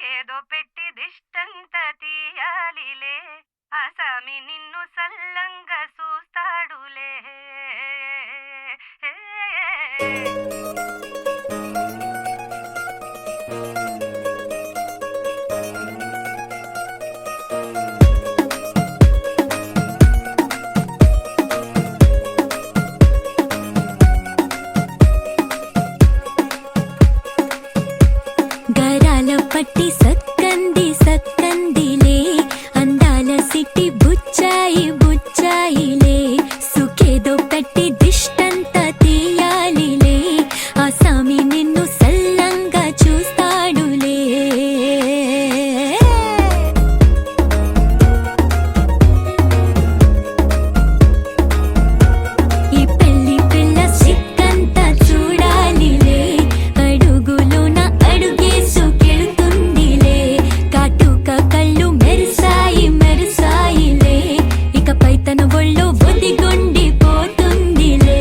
సుఖేదో పెట్టి దిష్టంత తీయాలిలే ఆసామి నిన్ను సల్లంగా చూస్తాడులే. గరాల పట్టి సక్కంది సక్కందిలే అందాల సిట్టి బుచ్చాయి బుచ్చాయిలే సుఖేదో పెట్టి దిష్టంత తీయాలిలే ఆసామి నిన్ను సల్లంగా చూస్తాడులే. ఈ పెళ్లి పిల్ల సిక్కంతా చూడాలిలే అడుగులోన అడుగేసుకెళ్తుందిలే కాటుక కళ్ళు మెరిసాయి మెరిసాయిలే ఇకపై తన ఒళ్ళో ఒదిగొండిపోతుందిలే.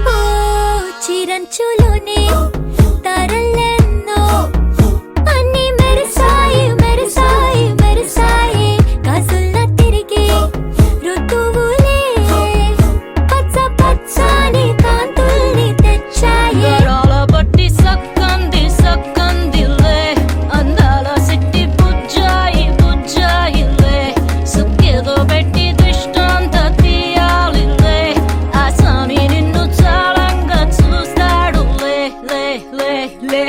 ఓ చిరంచులోనే తారలెన్నో అన్ని మెరిసాయి మెరిసాయి మెరిసాయి కాసుల్ల తిరిగి ఋతువులే పచ్చ పచ్చని కాంతుల్ని తెచ్చాయి. గరాల పట్టి సక్కంది సక్కందిలే అందాల సిట్టి బుజ్జాయి బుజ్జాయిలే సుఖేదో పెట్టి దిష్టంత తీయాలిలే ఆసామి నిన్ను చాలంగా చూస్తాడులే లే లే లే.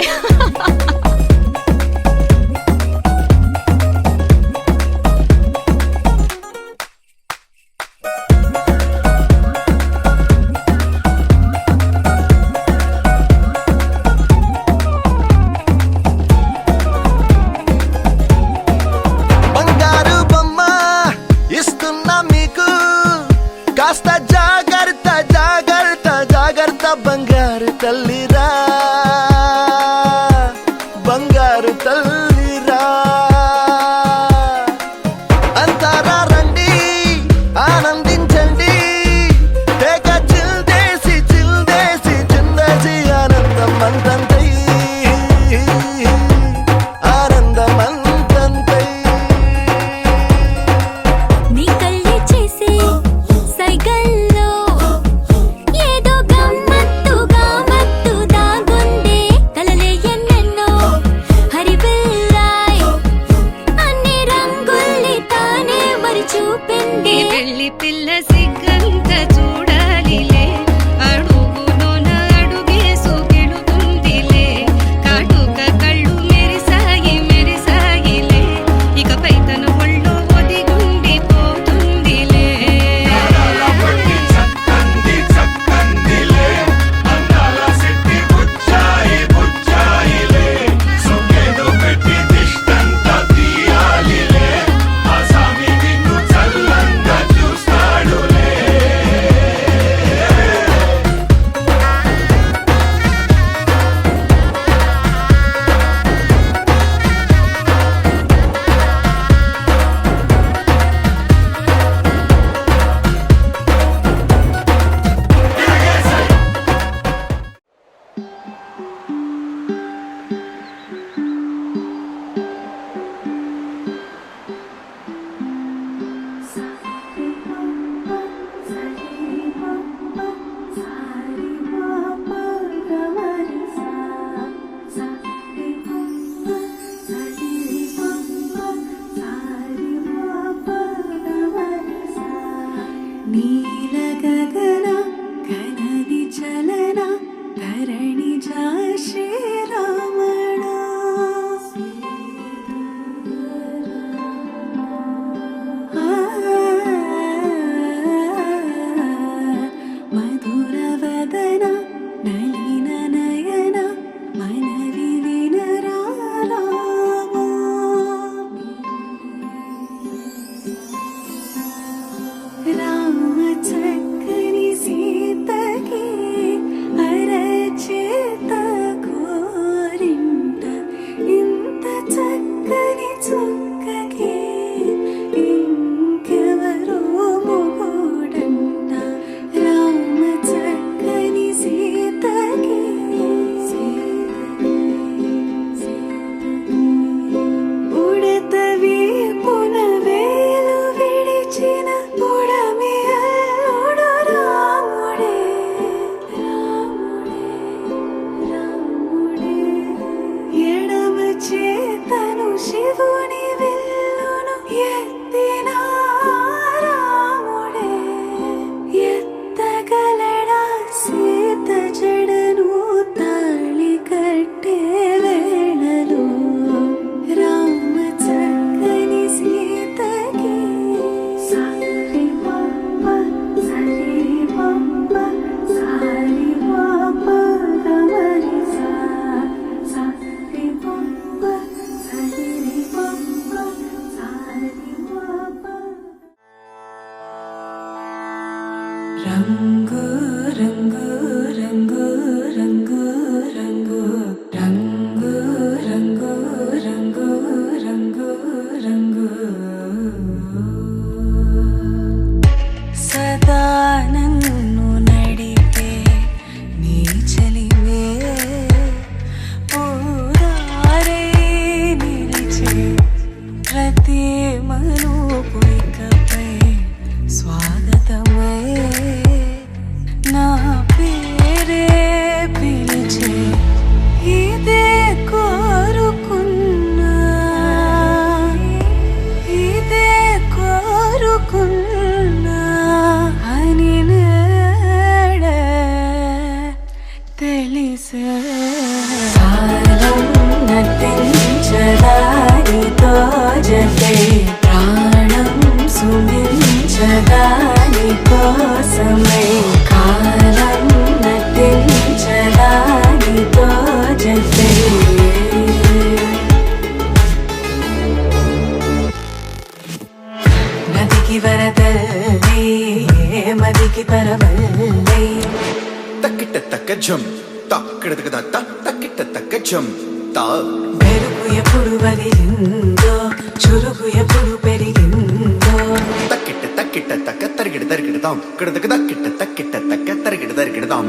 బంగారు బొమ్మ ఇస్తున్నా మీకు కాస్త జాగ్రత్త జాగ్రత్త జాగ్రత్త బంగారు తల్లిరా బంగారు తల్లిరా అంతారా రండి ఆనందించండి తెగ చిల్దేసి చిల్దేసి చిందేసి ఆనందం అంతంతై ఆనందం అంతంతై. నీ కళ్ళే చేసే సైగల్లో ఏదో గమ్మత్తుగా మత్తు దాగుందే కలలే ఎన్నెన్నో హరిబిల్లాయ్ అన్ని రంగుల్ని తానే మరి చూపింది. పెళ్లి పిల్ల సిగ్గంత చూడాలిలే అడుగులోన అడుగేసుకెళుతుందిలే కాటుక కళ్ళు మెరిసాయి మెరిసాయిలే ఇకపై తన ఒళ్ళో ఒదిగుండిపోతుందిలే. నీల గగన ఘనది చలన ధరణి జా శ్రీరామణ మధుర వదన నలిన నయన మనవి వినరాలామా. రామ చక్ర ರಂಗು ರಂಗು ರಂಗು ರಂಗು ರಂಗು ರಂಗು ರಂಗು ರಂಗು ರಂಗು ರಂಗು ಸದಾ ನನ್ನು ನಡಿಪೆ ನೀ ಚಲಿವೆ ಪೂರಾರೆ ನಿಲಿಚೆ ప్రతి మనుపుకపై స్వాగతమై నా పేరే పిలిచే ఇదే కోరుకున్నా ఇదే కోరుకున్నా అని నేడే తెలిసే కాలం నటించదానితో జతే ప్రాణం సుమించదాని కోసమై కాలం నటించదానితో జతే నదికి వరదల్లి మదికి పరవల్లి తక్కిట తక్క జం తక్కిడతక దత్త తక్కిట తక్క జం తా మెరుగు ఎప్పుడు వదిలిందో చురుగు ఎప్పుడు పెరిగిందో తక్కిట తక్కిట తక్క తరిగిడ తరిగిడదాం కిడతక తక్కిట తక్కిట తక్క తరిగిడ తరిగిడదాం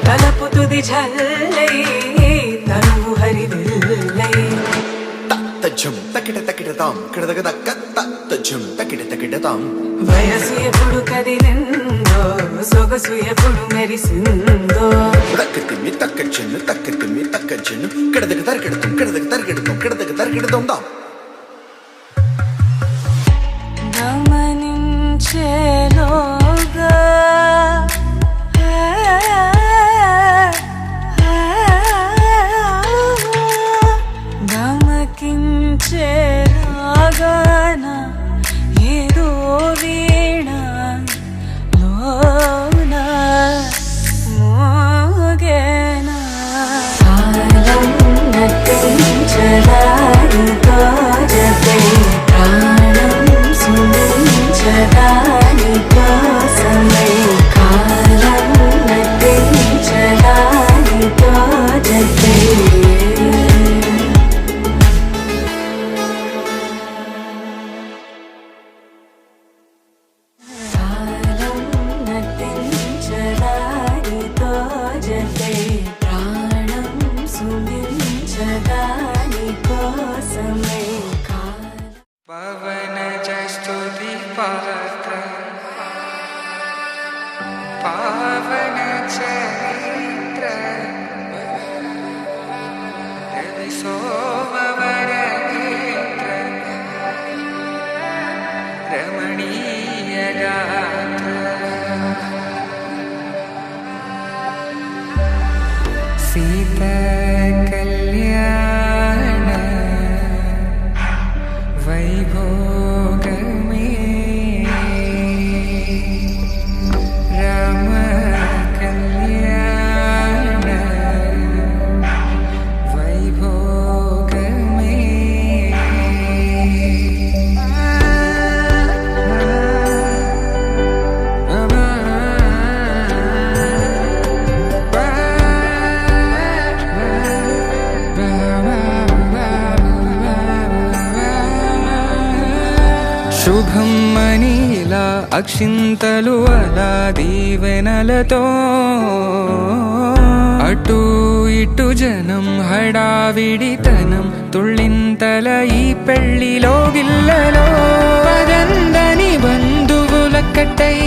తలపు తుది జల్లై తనువు హరివిల్లై తత్త జం తక్కిట తక్కిడదాం కిడతక తక్క తత్త జం తక్కిట తక్కిడదాం వయసు ఎప్పుడు కదిలిందో సొగసు ఎప్పుడు మెరిసిందో తక్కతిమ్మి తక్క చెన్ను తక్కతిమ్మి తక్క చెన్ను కిడతక తరిగిడదాం కిడతక తరిగిడదాం కిడతక తరిగిడదాం దాం గమనించేలోగా గమకించేలాగాన ఏదో వీణ లోన మోగేనా కాలం నటించదానితో జతే ప్రాణం సుమించదాని కోసమై కాలం నటించదానితో జతే కాలం నటించదానితో జతే ప్రాణం సుమించదాని కోసమై పవన జస్తుతి పాత్ర పావన చరిత్ర రవి సోమవర నేత్ర రమణీయ గాత్ర సీత కళ్యాణ వైభోగమే రామ కళ్యాణ వైభోగమే శుభం మనీలా అక్షింతలు అలా దీవెనలతో అటు ఇటు జనం హడావిడితనం తుళ్ళింతల ఈ పెళ్లిలో గిల్లలో పదందని బంధువులక్కటై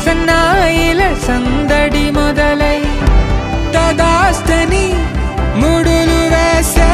సన్నాయిల సందడి మొదలై తదాస్తని ముడులు వేసా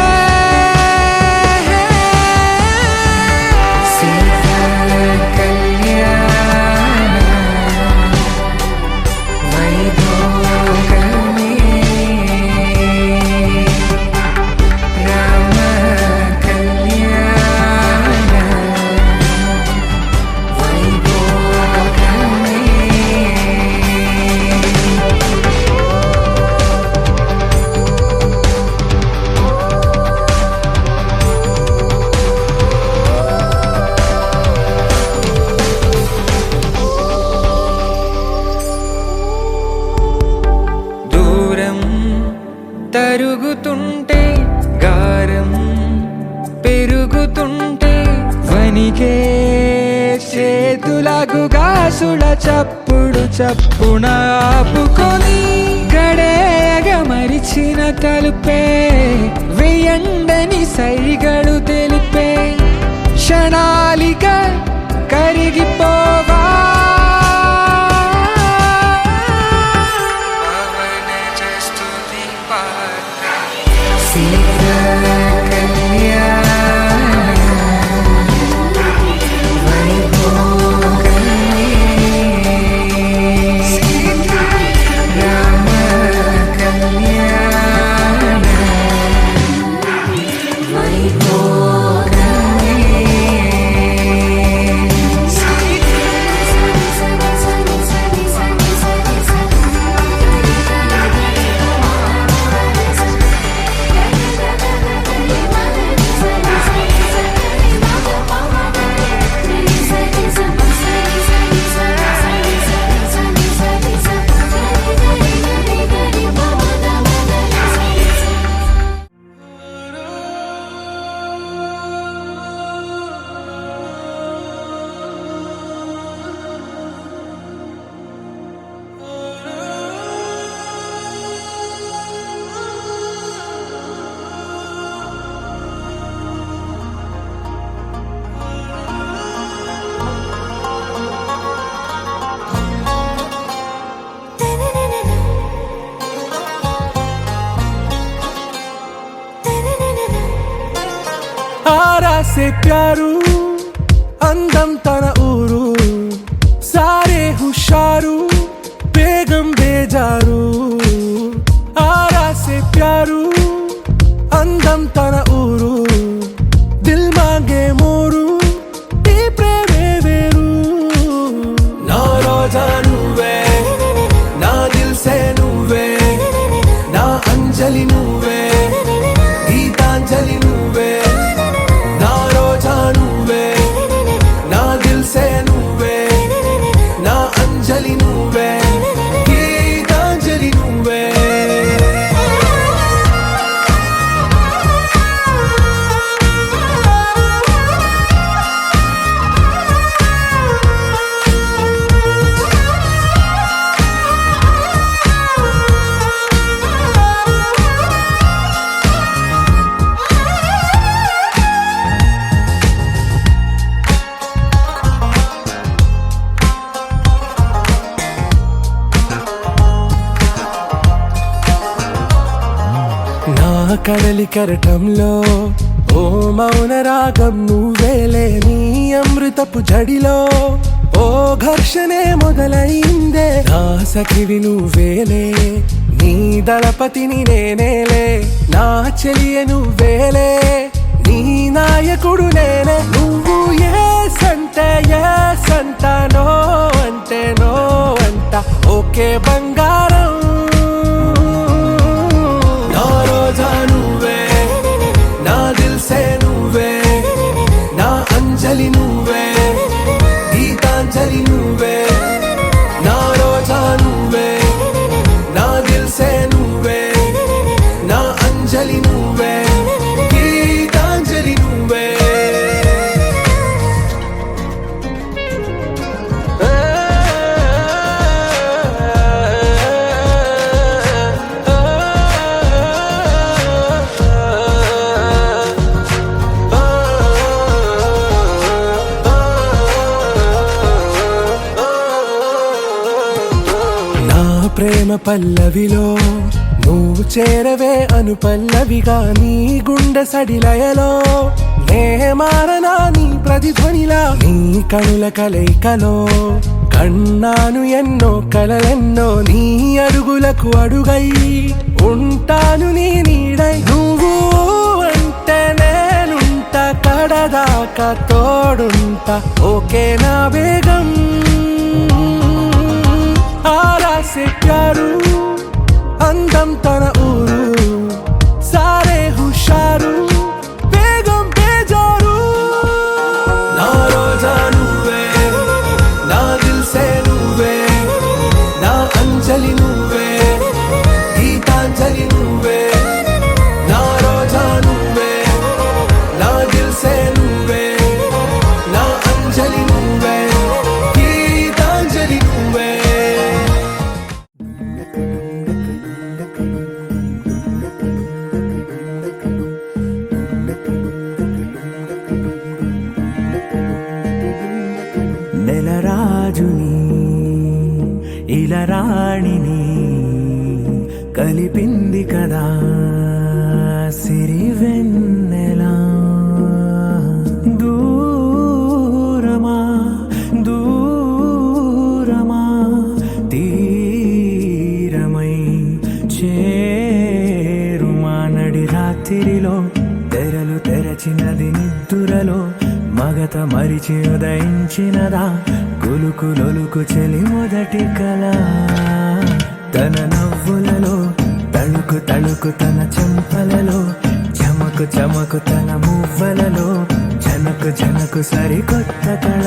తరుగుతుంటే గారం పెరుగుతుంటే వనికే చేతులకు గాసుల చప్పుడు చప్పున ఆపుకొని గడేయగ మరిచిన తలుపే వెయ్యండని సైగడు తెలిపే క్షణాలిక కరిగిపోవా से प्यारू అందం తన ఊరు సారే హుషారు బేగం బేజారు ఆరా సే ప్యారు అందం తన ఊరు దిల్ మాంగే మోరు ఈ ప్రేమే వేరు నా రోజా నువ్వే నా దిల్ సే నువ్వే నా అంజలి నువ్వే గీతాంజలి నువ్వే కడలి కరటంలో ఓ మౌన రాగం నువ్వేలే నీ అమృతపు జడిలో ఓ ఘర్షణే మొదలైందే నా సఖివి నువ్వేలే నీ దళపతిని నేనేలే నా చెలియ నువ్వేలే నీ నాయకుడు నేనే నువ్వు ఏ సంట నో అంటే నో అంట ఓకే బంగారం నువ్వే నా దిల్ సే నువ్వే నా అంజలి నువ్వే గీతాంజలి నువ్వే నా రోజా నువ్వే నా దిల్ సే నువ్వే నా అంజలి నువ్వే గీతాంజలి నువ్వే ప్రేమ పల్లవిలో నువ్వు చేరవే అను పల్లవిగా నీ గుండె సడిలయలో నే మారనా నీ ప్రతిధ్వనిలా నీ కనుల కలయికలో కన్నాను ఎన్నో కలలెన్నో నీ అడుగులకు అడుగై ఉంటాను నీ నీడై నువ్వు అంటే నేనుంట కడదాకా తోడుంటా ఓకే నా బేగం ఆరా సే ప్యారు అందం తన ఊరు సారే హుషారు బేగం బేజారు నా రోజా నువ్వే నా దిల్ సే నువ్వే నా అంజలి నువ్వే గీతాంజలి నువ్వే ఇలరాణిని కలిపింది కదా సిరి వెన్నెలా దూరమా దూరమా తీరమై చేరుమా నడి రాత్రిలో తెరలు తెరచినది నిద్దురలో మగత మరిచి ఉదయించినదా కులుకు లొలుకు చెలి మొదటి కళ తన నవ్వులలో తళుకు తళుకు తన చెంపలలో చమకు చమకు తన మువ్వలలో జనకు జనకు సరికొత్త కళ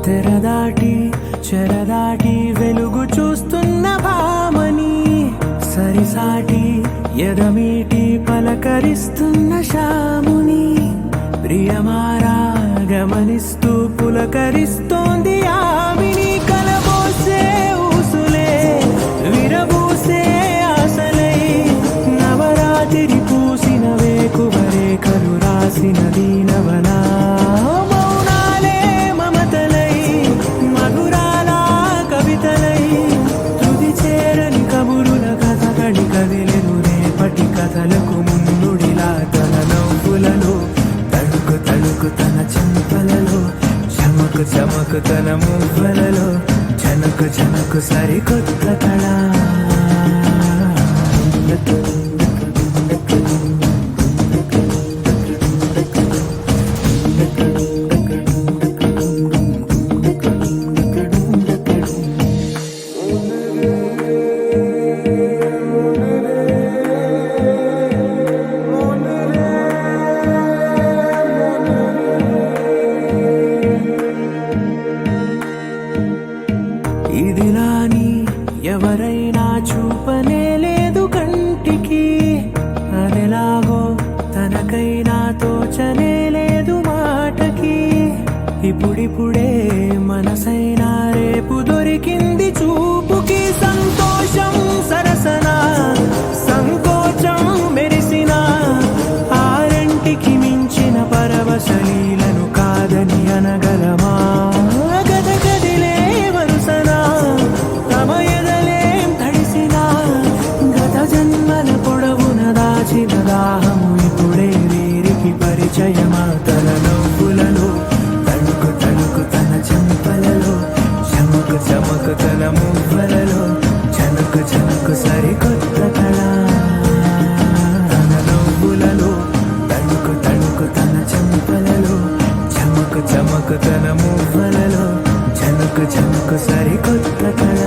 తెరదాటి చెరదాటి వెలుగు చూస్తున్న భామని సరిసాటి ఎదమీటి పలకరిస్తున్న శాముని ప్రియమారా గమనిస్తూ పులకరిస్తోంది ఆమిని కలబోసే ఊసులే విరబూసే ఆశలై నవరాత్రి పూసిన వేకువరే కలు రాసిన దీనవనా కథలకు ముందుడిలా తన నవ్వులలో తళుకు తళుకు తన చెంపలలో చమకు చమకు తన మువ్వలలో జనకు జనకు సరికొత్త కళ ఇదిలాని ఎవరైనా చూపనే లేదు కంటికి అదెలాగో తనకైనా తోచనే లేదు మాటకి ఇప్పుడిప్పుడే మనసైనా రేపు దొరికింది చూపుకి సంతోషం సరసన సంకోచం మెరిసిన ఆరంటికి మించిన పరవశలీలను కాదని అనగలమా దాహము ఇప్పుడే వీరికి పరిచయమా తన నవ్వులలో తణుకు తణుకు తన చెంపలలో చమకు చమకు తన మువ్వలలో జనకు జనకు సరికొత్త కళ తన నవ్వులలో తణుకు తణుకు తన చెంపలలో చమకు చమకు తన మువ్వలలో జనకు జనకు సరికొత్త కళ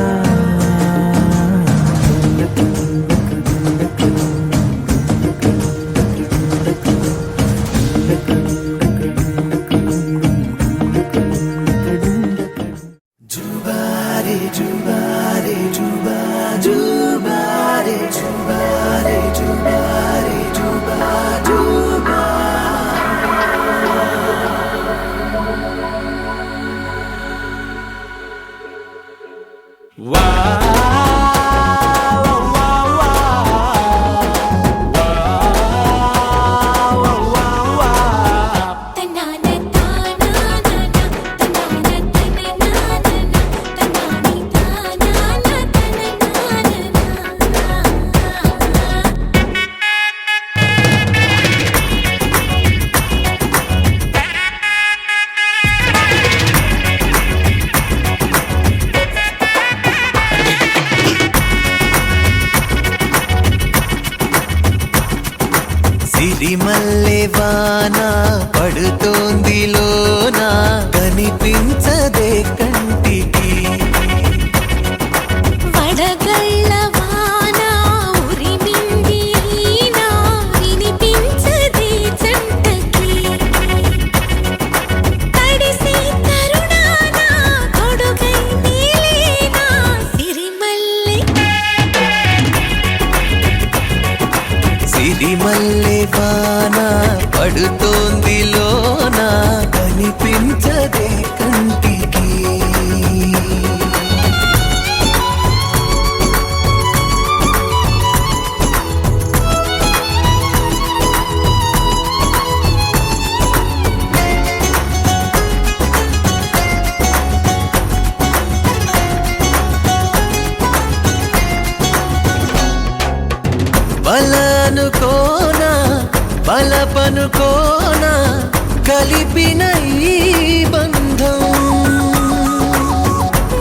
సిరిమల్లె వాన పడుతోంది లోన కనిపించదే కంటికి వడగళ్ళ వాన ఉరిమింది అయినా వినిపించదే జంటకి తడిసి తరుణాన కొడుకై నీలేనా సిరిమల్లె సిరిమల్లె వాన పడుతోంది లోన కనిపించదే కంటికి బలనుకోనా బలపనుకోనా కలిపిన ఈ బంధం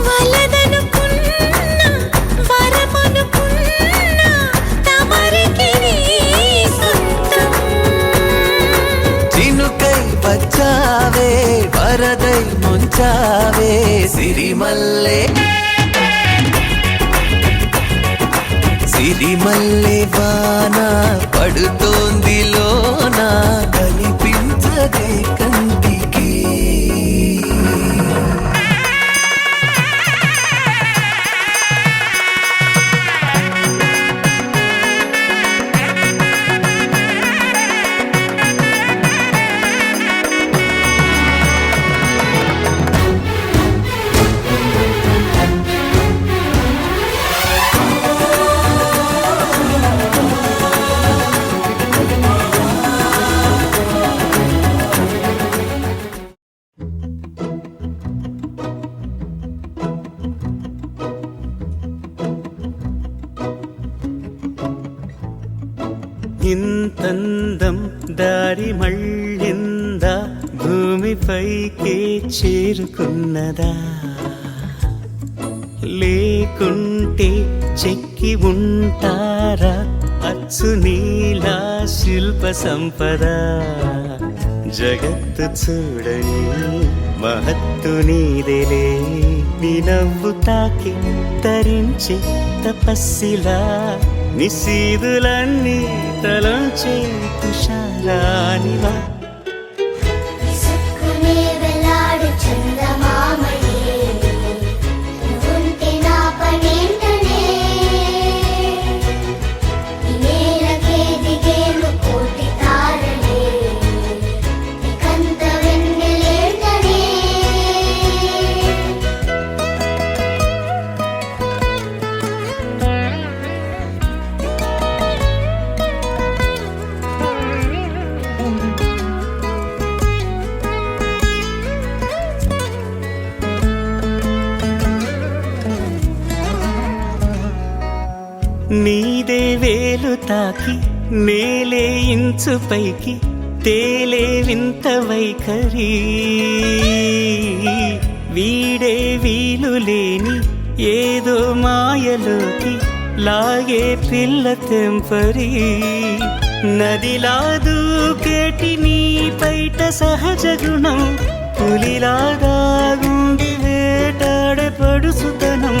వలదనుకున్నా వరమనుకున్నా తమరికి నీ సొంతం చినుకై వచ్చావే వరదై ముంచావే సిరిమల్లె సిరిమల్లె వాన పడుతోంది లోన కనిపించదే కంటికి ఇంతందం దారి మళ్ళిందా భూమిపైకే చేరుకున్నదా లేకుంటే చెక్కి ఉంటారా అచ్చు నీలా శిల్ప సంపద జగత్తు చూడని మహత్తు నీదేలే నీ నవ్వు తాకి తరించే తపస్సిలా నిశీదులన్నీ తలంచే తుషారానివా విసుక్కునే వెలాడు చందమామయే నువ్వుంటే నా పనేంటనే ఈ నేలకే దిగేను కోటి తారలే నీకంత వెన్నెలేంటనే నీదే వేలు తాకి నేలే ఇంచు పైకి తేలే వింత వైఖరి వీడే వీలు లేని ఏదో మాయలోకి లాగే పిల్ల తెంపరి నదిలా దూకేటి నీ పైట సహజ గుణం పులిలాగా గుండి వేటాడే పడుసుతనం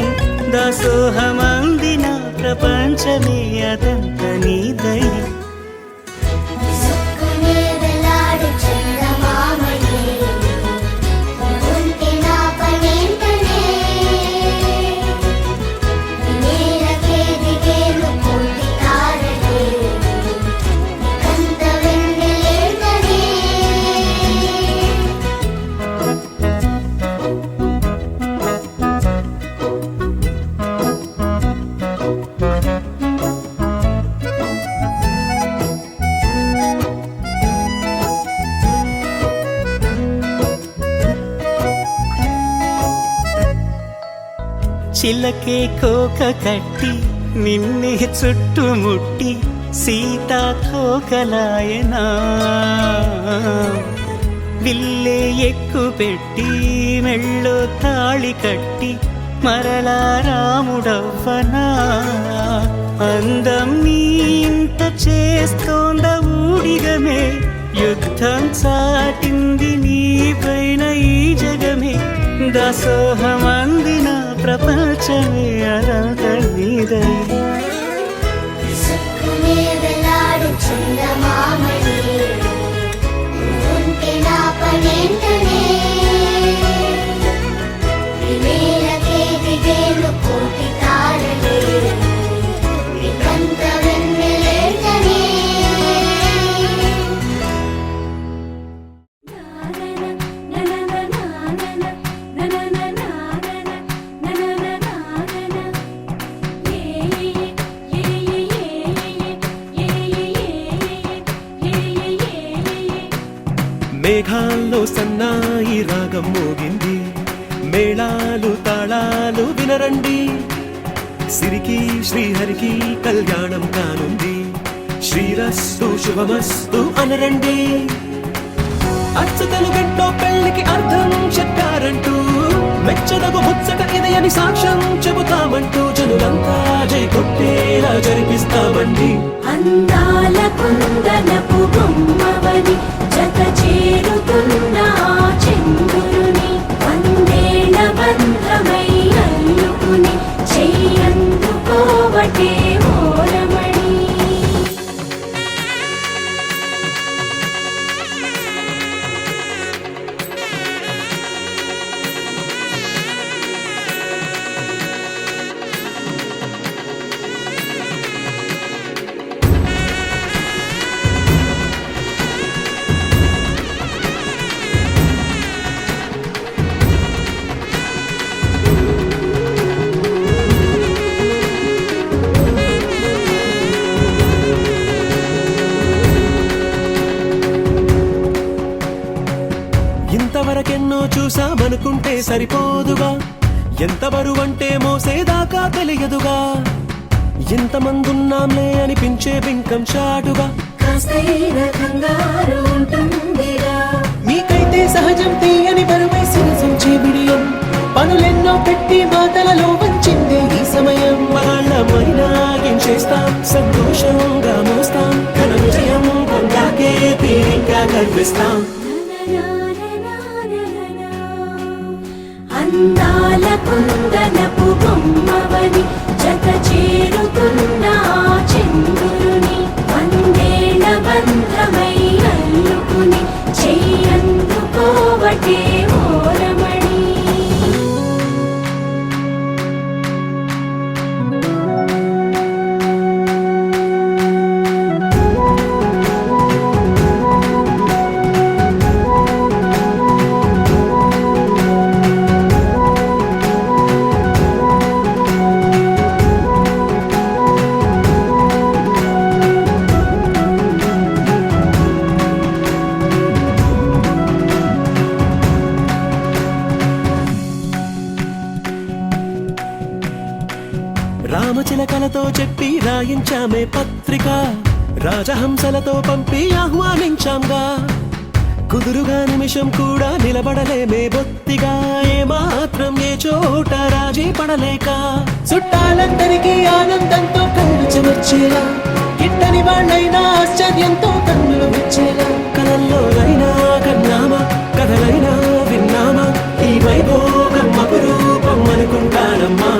దాసోహమందిన ప్రపంచమే అదంత నీ దయ విసుక్కునే వెలాడు చందమామయే నువ్వుంటే నా పనేంటనే ఈ నేలకే దిగేను కోటి తారలే నీకంత వెన్నెలేంటనే చిలకే కోక కట్టి నిన్నే చుట్టుముట్టి సీతాకోకలాయనా విల్లే ఎక్కు పెట్టి మెళ్ళో తాళి కట్టి మరలా రాముడవ్వనా అందం నీ ఇంత చేస్తోంద ఊడిగమే యుద్ధం చాటింది నీ పైన ఈ జగమే దాసోహమందిన ప్రపంచమే అనంత నీదై విసుక్కునే వెలాడు చందమామని ఉంటే నా పనేంటనే వేలకే దిగేలు కోటి తారలే నికంత వెన్నెలేటనే మేఘాల్లో సన్నాయి రాగం మోగింది మేళాలు తాళాలు వినరండి సిరికి శ్రీహరికి కళ్యాణం కానుంది శ్రీరస్తు శుభమస్తు అనరండి అచ్చతలు గంటో పెళ్లికి అర్థం చెప్పారంటూ మెచ్చదగు ముచ్చట ఇది అని సాక్ష్యం చెబుతామంటూ జనులంతా జై కొట్టేలా జరిపిస్తామండి అందాల కుందనపు బొమ్మవని జత చేరుతున్న ఆ చంద్రుని వందేళ్ల బంధమై అల్లుకుని చెయ్యందుకోవటే ఓరమణి ఇంతవరకెన్నో చూసామనుకుంటే సరిపోదుగా ఎంత బరువంటే మోసేదాకా తెలియదుగా ఎంతమందున్నాంలే అనిపించే బింకం చాటుగా కాస్తైన కంగారు ఉంటుందిగా మీకైతే సహజం తీయని బరువై సిరసించే బిడియం పనులెన్నో పెట్టి మాటలలో వంచిందే ఈ సమయం వాళ్ళమైనా ఏం చేస్తాం సంతోషంగా మోస్తాం ఘన విజయం పొందాకే తీరిగ్గా కనిపిస్తాం అందాల కుందనపు బొమ్మవని జత చేరుతున్న ఆ చంద్రుని వందేళ్ల బంధమై అల్లుకుని చెయ్యందుకోవటే ఓరమణి రామచిలకలతో చెప్పి రాయించామే పత్రిక రాజహంసలతో పంపి ఆహ్వానించాంగా కుదురుగా నిమిషం కూడా నిలబడలేమే బొత్తిగా ఏమాత్రం ఏ చోట రాజీ పడలేక చుట్టాలందరికీ ఆనందంతో కళ్ళు చెమర్చేలా గిట్టని వాళ్ళైనా ఆశ్చర్యంతో కన్నులు విచ్చేలా కలల్లోనైనా కన్నామా కథలైనా విన్నామా ఈ వైభోగం అపురూపం అనుకుంటానమ్మా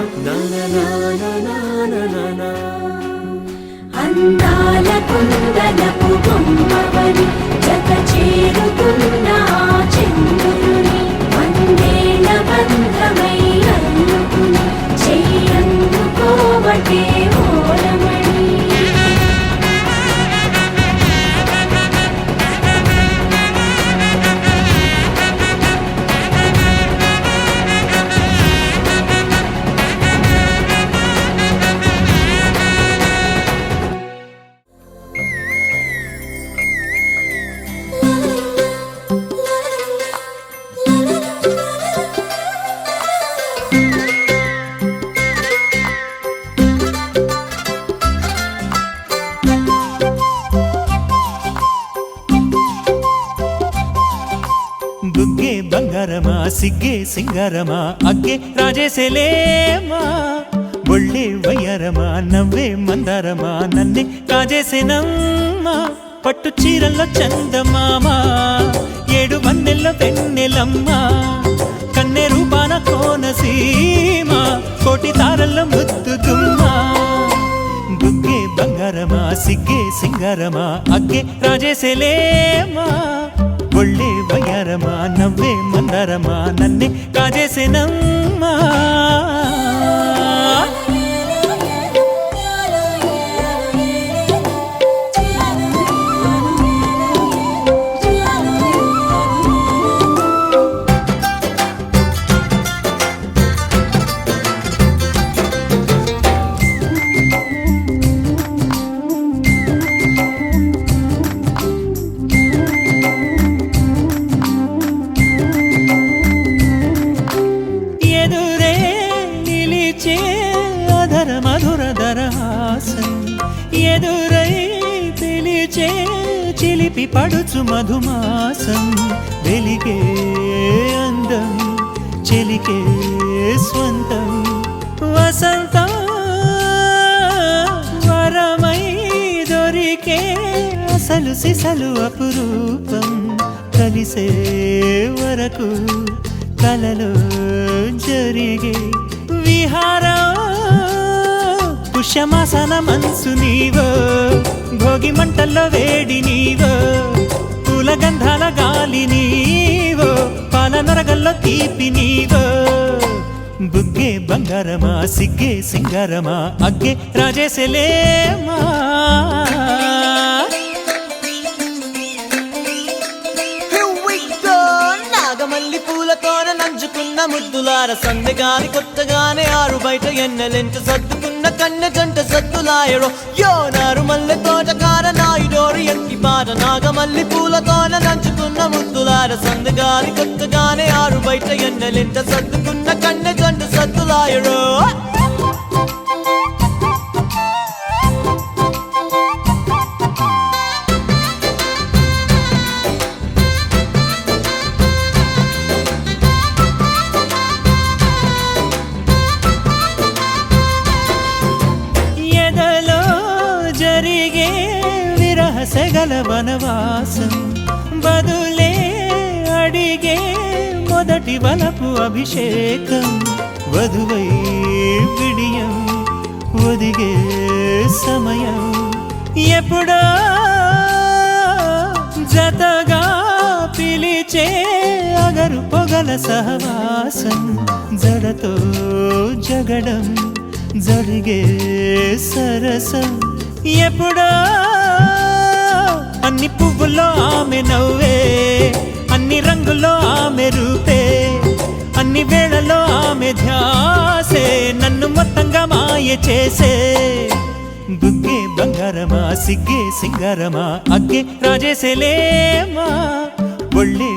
అందాల కుందనపు బొమ్మవని జత చేరుతున్న ఆ చంద్రుని వందేళ్ల బంధమై అల్లుకుని చెయ్యందుకోవటే ఓరమణి బుగ్గే బంగారమా సిగ్గే సింగారమా అగ్గే రాజేసేలేమా ఒళ్ళే వయ్యారమా నవ్వే మందారమా నన్నే కాజేసేనమ్మా పట్టు చీరల్లో చందమామా ఏడు వన్నెల్ల వెన్నెలమ్మా కన్నె రూపాన కోనసీమ కోటి తారల్ల ముద్దు గుమ్మా సిగ్గే సింగారమా అగ్గే రాజేసేలేమా ఒళ్ళే వయ్యారమా నవ్వే మందారమా నన్నే కాజేసేనమ్మా ఎదురే నిలిచే అధర మధుర దరహాసం ఎదురై పిలిచే చిలిపి పడుచు మధుమాసం వెలిగే అందం చెలికే స్వంతం వసంతం వరమై దొరికే అసలు సిసలు అపురూపం కలిసే వరకు కలలో జరిగే విహారం పుష్యమాసన మనసు నీవో భోగి మంటల్లో వేడి నీవో పూల గంధాల గాలి నీవో పాల నరగల్లో తీపి నీవో బుగ్గే బంగారమా సిగ్గే సింగారమా అగ్గే రాజేసేలేమా నాగమల్లి పూలతోన నంచుకున్న ముద్దులార సందెగాని కొత్తగానే ఆరు బయట ఎన్నెలెంట సర్దుకున్న కన్నె జంట సద్దులాయడో యోనారు మల్లె తోటకార నాయుడోరు ఎంకి పాట నాగమల్లి పూలతోన నంచుకున్న ముద్దులార సందెగాని కొత్తగానే ఆరు బయట ఎన్నెలెంట సర్దుకున్న కన్నె జంట సద్దులాయడో జరిగే విరహసగల వనవాసం బదులే అడిగే మొదటి వలపు అభిషేకం వధువై విడియం ఒదిగే సమయం ఎప్పుడో జతగా పిలిచే అగరు పొగల సహవాసం జడతో జగడం జరిగే సరసం ఎప్పుడో అన్ని పువ్వుల్లో ఆమె నవ్వే అన్ని రంగుల్లో ఆమె రూపే అన్ని వేళల్లో ఆమె ధ్యాసే నన్ను మొత్తంగా మాయ చేసే బుగ్గే బంగారమా సిగ్గే సింగారమా అగ్గే రాజేసేలేమా ఒళ్ళే